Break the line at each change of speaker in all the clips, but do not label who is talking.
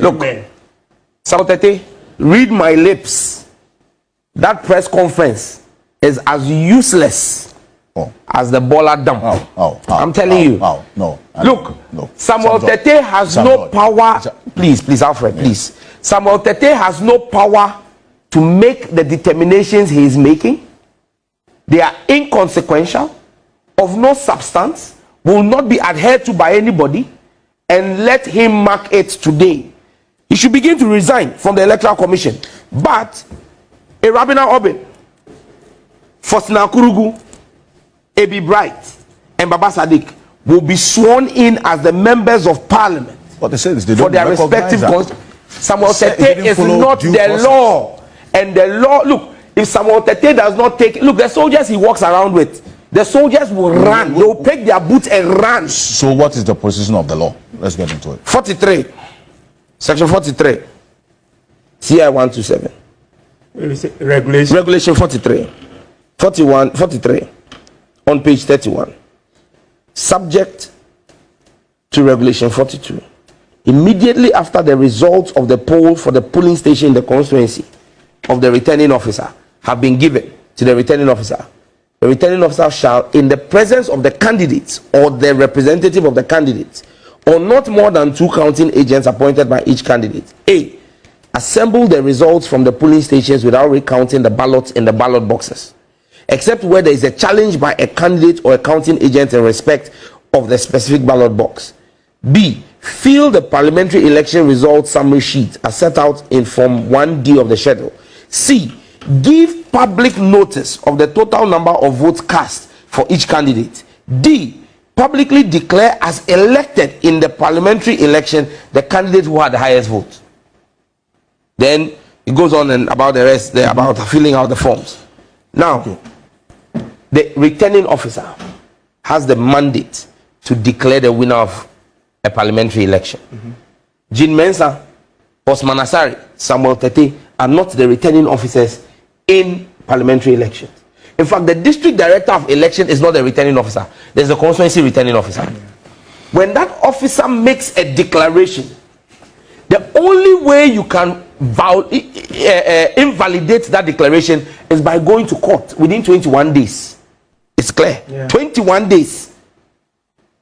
Look, Sautete, read my lips. That press conference is as useless as the baller dump. I'm telling you.
No.
Look, no. Samuel Tete has no power. Please, Alfred, please. Samuel Tete has no power to make the determinations he is making. They are inconsequential, of no substance, will not be adhered to by anybody, and let him mark it today. He should begin to resign from the Electoral Commission. But Rabina Obin, Faustina Kurugu, Ebi Bright, and Baba Sadiq will be sworn in as the members of Parliament.
What they say is they don't
for their respective Samuel Tete is not the law. And the law, look, if Samuel Tete does not take, look, the soldiers he walks around with, the soldiers will run. They will pick their boots and run.
So what is the position of the law? Let's get into it.
43. Section 43. CI 127. Regulation 43. 43. On page 31. Subject to Regulation 42. Immediately after the results of the poll for the polling station in the constituency of the returning officer have been given to the returning officer, the returning officer shall, in the presence of the candidates or the representative of the candidates, or not more than 2 counting agents appointed by each candidate, A, assemble the results from the polling stations without recounting the ballots in the ballot boxes, except where there is a challenge by a candidate or a counting agent in respect of the specific ballot box. B, fill the parliamentary election results summary sheet as set out in Form 1D of the schedule. C, give public notice of the total number of votes cast for each candidate. D, publicly declare as elected in the parliamentary election the candidate who had the highest vote. Then it goes on and about the rest there, about filling out the forms. Now, the returning officer has the mandate to declare the winner of a parliamentary election. Jean Mensah, Bossman Asari, Samuel Tete are not the returning officers in parliamentary elections. In fact, the district director of election is not the returning officer. There's a constituency returning officer. When that officer makes a declaration, the only way you can invalidate that declaration is by going to court within 21 days. It's clear. 21 days.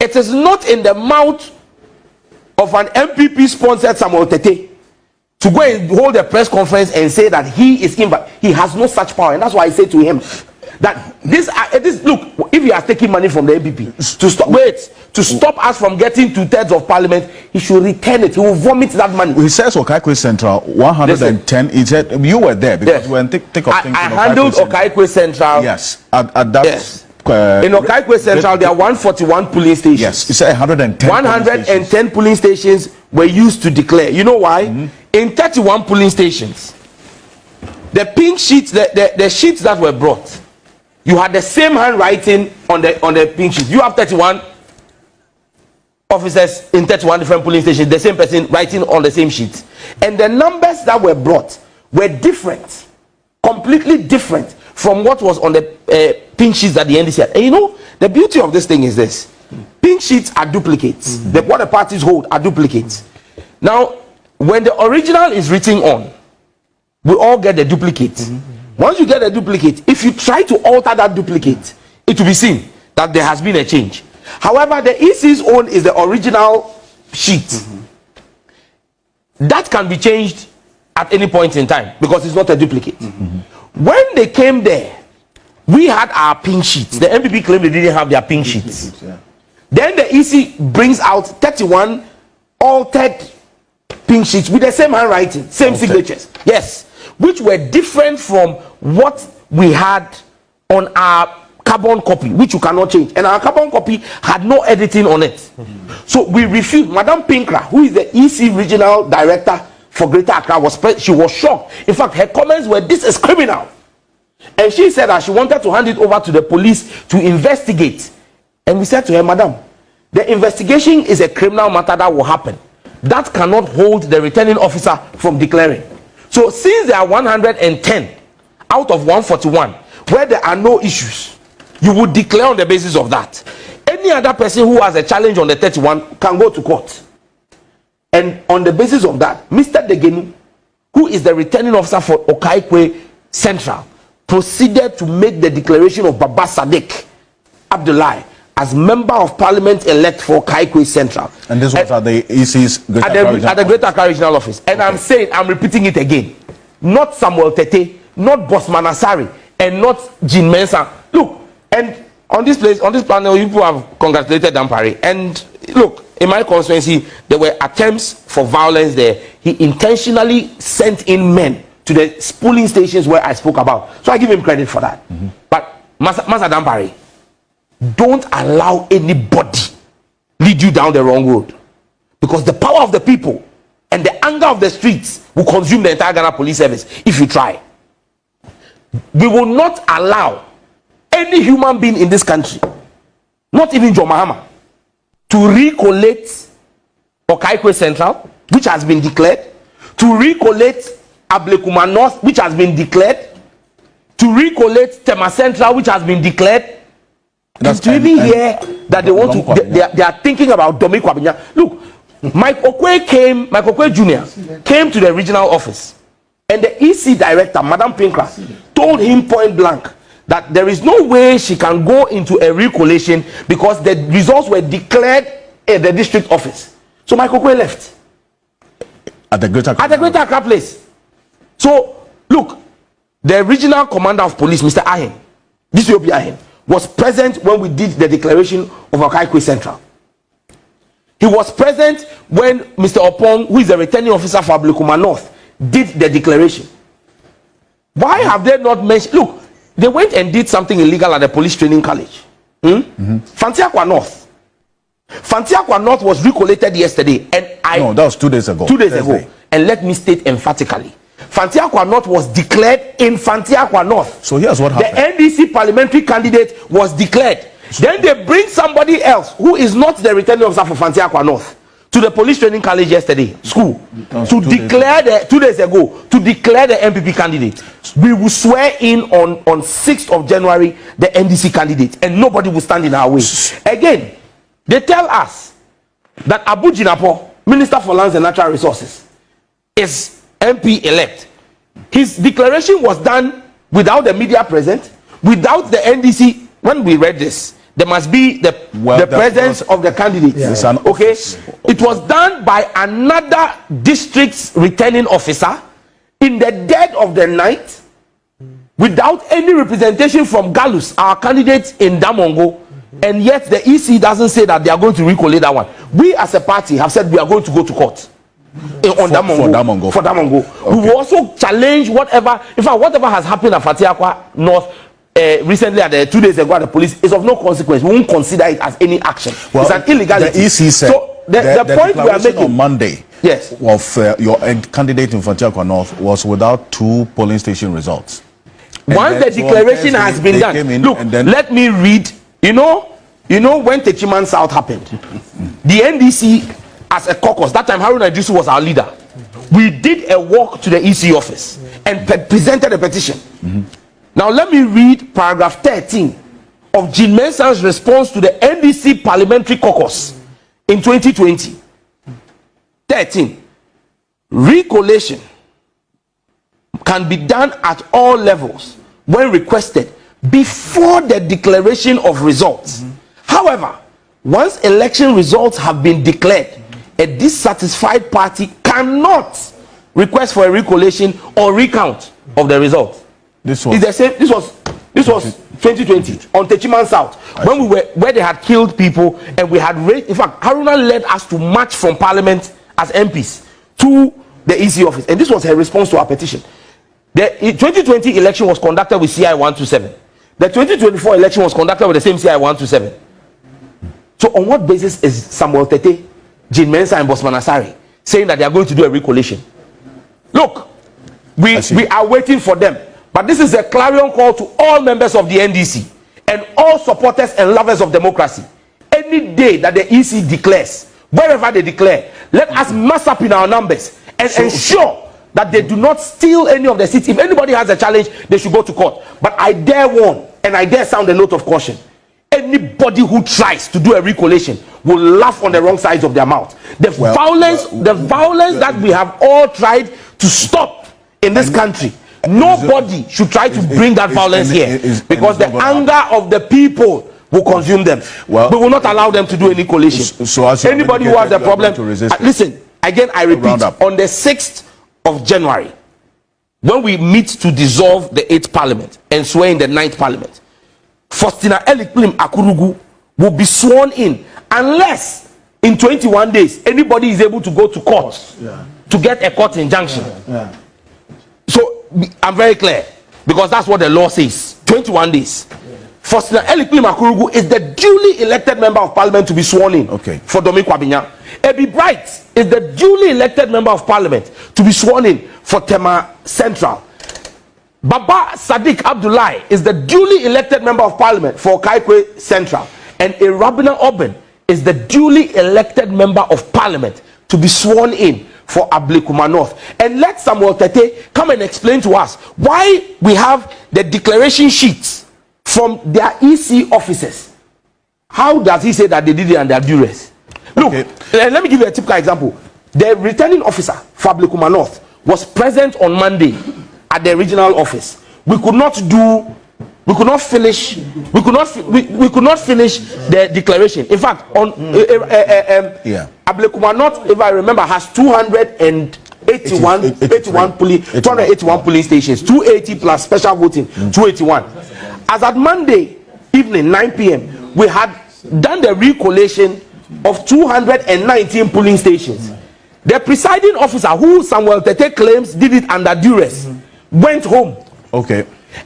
It is not in the mouth of an MPP sponsored Samuel Tete to go and hold a press conference and say that he is invalid. He has no such power, and that's why I say to him that this look, if he has taken money from the MPP to stop us from getting 2/3 of parliament, he should return it. He will vomit that money.
He says Okaikwe Central 110. He said you were there because when thick of things.
I handled Okaikwe Central.
Yes, at that.
Yes. In Okaikwe Central, there are 141 polling stations.
Yes, you said 110.
110 polling stations were used to declare. You know why? In 31 polling stations, the pink sheets, the sheets that were brought, you had the same handwriting on the pink sheet. You have 31 officers in 31 different polling stations, the same person writing on the same sheet, and the numbers that were brought were different, completely different from what was on the pink sheets that the NDC had. And you know, the beauty of this thing is this: pink sheets are duplicates. What the parties hold are duplicates. Now, when the original is written on, we all get the duplicate. Once you get the duplicate, if you try to alter that duplicate, it will be seen that there has been a change. However, the EC's own is the original sheet. That can be changed at any point in time because it's not a duplicate. When they came there, we had our pink sheets. The MPP claimed they didn't have their pink sheets. Then the EC brings out 31 altered pink sheets with the same handwriting, same signatures. Yes, which were different from what we had on our carbon copy, which you cannot change. And our carbon copy had no editing on it. So we refused. Madam Pinkra, who is the EC regional director for Greater Accra, she was shocked. In fact, her comments were, "This is criminal." And she said that she wanted to hand it over to the police to investigate. And we said to her, "Madam, the investigation is a criminal matter that will happen. That cannot hold the returning officer from declaring." So since there are 110 out of 141 where there are no issues, you would declare on the basis of that. Any other person who has a challenge on the 31 can go to court. And on the basis of that, Mr. Degenu, who is the returning officer for Okaikwe Central, proceeded to make the declaration of Baba Sadiq Abdullahi as member of parliament elect for Okaikwe Central.
And this was at the EC's
at the Greater Accra Regional Office. And okay. I'm repeating it again. Not Samuel Tete, not Bossman Asari, and not Jean Mensah. Look, and on this panel, people have congratulated Dampare. And look, in my constituency, there were attempts for violence there. He intentionally sent in men to the polling stations where I spoke about. So I give him credit for that. But Masa Dampare, don't allow anybody lead you down the wrong road. Because the power of the people and the anger of the streets will consume the entire Ghana police service if you try. We will not allow any human being in this country, not even John Mahama, to recollect Okaikwe Central, which has been declared, to recollect Ablekuma North, which has been declared, to recollect Tema Central, which has been declared. That's to even hear that they want to, they are thinking about Domi Kwabinya. Look, Mike Okwe Jr. came to the regional office, and the EC director, Madam Pinkra, told him point blank that there is no way she can go into a recollation because the results were declared at the district office. So Mike Okwe left
at the Greater
Accra place. So look, the regional commander of police, Mr. Ahen, DCOP Ahen, was present when we did the declaration of Okaikwe Central. He was present when Mr. Opong, who is the returning officer for Ablekuma North, did the declaration. Why have they not mentioned? Look, they went and did something illegal at the police training college. Fantiakwa North. Fantiakwa North was recollected yesterday, and
no, that was 2 days ago.
2 days ago. And let me state emphatically, Fantiakwa North was declared in Fantiakwa North.
So here's what happened.
The NDC parliamentary candidate was declared. Then they bring somebody else who is not the returning officer for Fantiakwa North to the police training college yesterday, school, to declare 2 days ago, to declare the MPP candidate. We will swear in on 6th of January the NDC candidate, and nobody will stand in our way. Again, they tell us that Abu Jinapo, Minister for Lands and Natural Resources, is MP elect. His declaration was done without the media present, without the NDC. When we read this, there must be the presence of the candidate.
Yes.
Okay, it was done by another district's returning officer in the dead of the night, without any representation from Galus, our candidate in Damongo, and yet the EC doesn't say that they are going to recollect that one. We as a party have said we are going to go to court on Damongo. For Damongo. Okay. We will also challenge whatever, in fact, whatever has happened at Fatiakwa North recently, at the 2 days ago at the police, is of no consequence. We won't consider it as any action. Well, it's an illegality.
The EC said,
so the point we are making
on Monday,
yes,
of your candidate in Fatiakwa North was without 2 polling station results.
Once the declaration has been done, look, let me read. You know when Techiman South happened, the NDC as a caucus, that time Haruna Idrisu was our leader. We did a walk to the EC office and presented a petition. Now let me read paragraph 13 of Jean Mensah's response to the NDC parliamentary caucus in 2020. 13. Recollation can be done at all levels when requested before the declaration of results. However, once election results have been declared, a dissatisfied party cannot request for a recollation or recount of the results. This was the same. This was 2020 on Techiman South, when we were where they had killed people, and we had raised. In fact, Haruna led us to march from Parliament as MPs to the EC office, and this was her response to our petition. The 2020 election was conducted with CI 127. The 2024 election was conducted with the same CI 127. So on what basis is Samuel Tete, Jean Mensah, and Bossman Asari saying that they are going to do a recollation? Look, we are waiting for them. But this is a clarion call to all members of the NDC and all supporters and lovers of democracy. Any day that the EC declares, wherever they declare, let us mass up in our numbers and ensure that they do not steal any of the seats. If anybody has a challenge, they should go to court. But I dare warn, and I dare sound a note of caution. Anybody who tries to do a recollation will laugh on the wrong sides of their mouth. The violence that we have all tried to stop in this country, nobody should try to bring that violence here, because the anger of the people will consume them. We will not allow them to do any collation.
So
anybody who has a problem, listen, again I repeat, on the 6th of January, when we meet to dissolve the 8th parliament and swear in the 9th parliament, Faustina Elikplim Akurugu will be sworn in, unless in 21 days anybody is able to go to court to get a court injunction. So I'm very clear, because that's what the law says. 21 days. Faustina Elikplim Akurugu is the duly elected member of parliament to be sworn in for Domi Kwabinya. Ebi Bright is the duly elected member of parliament to be sworn in for Tema Central. Baba Sadiq Abdullahi is the duly elected member of parliament for Kaikwe Central. And Irabina Oben is the duly elected member of parliament to be sworn in for Ablekuma North. And let Samuel Tete come and explain to us why we have the declaration sheets from their EC officers. How does he say that they did it under duress? Look, let me give you a typical example. The returning officer for Ablekuma North was present on Monday at the regional office. We could not finish the declaration. In fact, on Ablekuma North, if I remember, has 281 polling stations, 280 plus special voting, 281. As at Monday evening 9 p.m, we had done the recollation of 219 polling stations. The presiding officer, who Samuel Tete claims did it under duress, went home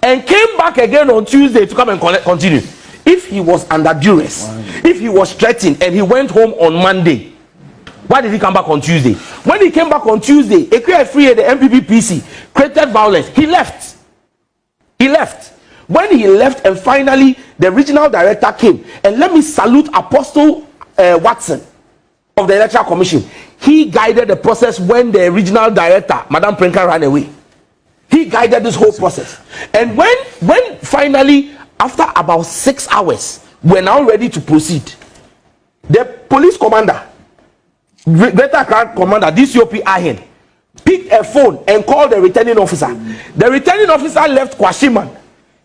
and came back again on Tuesday to come and continue. If he was under duress, if he was threatened and he went home on Monday, why did he come back on Tuesday? When he came back on Tuesday, Ekwia Free, the MPP PC, created violence. He left. When he left, and finally the regional director came, and let me salute Apostle Watson of the Electoral Commission. He guided the process when the regional director, Madam Prenka, ran away. He guided this whole process. And when finally, after about 6 hours, we're now ready to proceed, the police commander, Greater Accra commander, DCOP Ahen, picked a phone and called the returning officer. The returning officer left Kwashiman,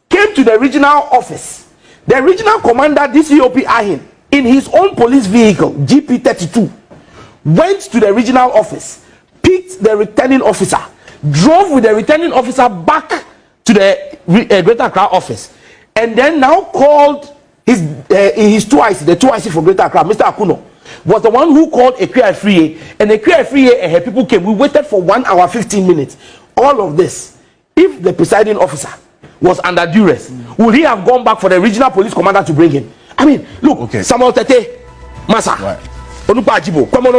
came to the regional office. The regional commander, DCOP Ahen, in his own police vehicle, GP32, went to the regional office, picked the returning officer, drove with the returning officer back to the Greater Accra office, and then now called his 2IC, the 2IC for Greater Accra, Mr. Akuno, was the one who called Ekwia Free, and Ekwia Free and her people came. We waited for 1 hour 15 minutes. All of this, if the presiding officer was under duress, would he have gone back for the regional police commander to bring him? I mean, look, Samuel Tete, Masa, Onupa Ajibo, come on,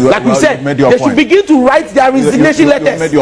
like we said, they should begin to write their resignation letters.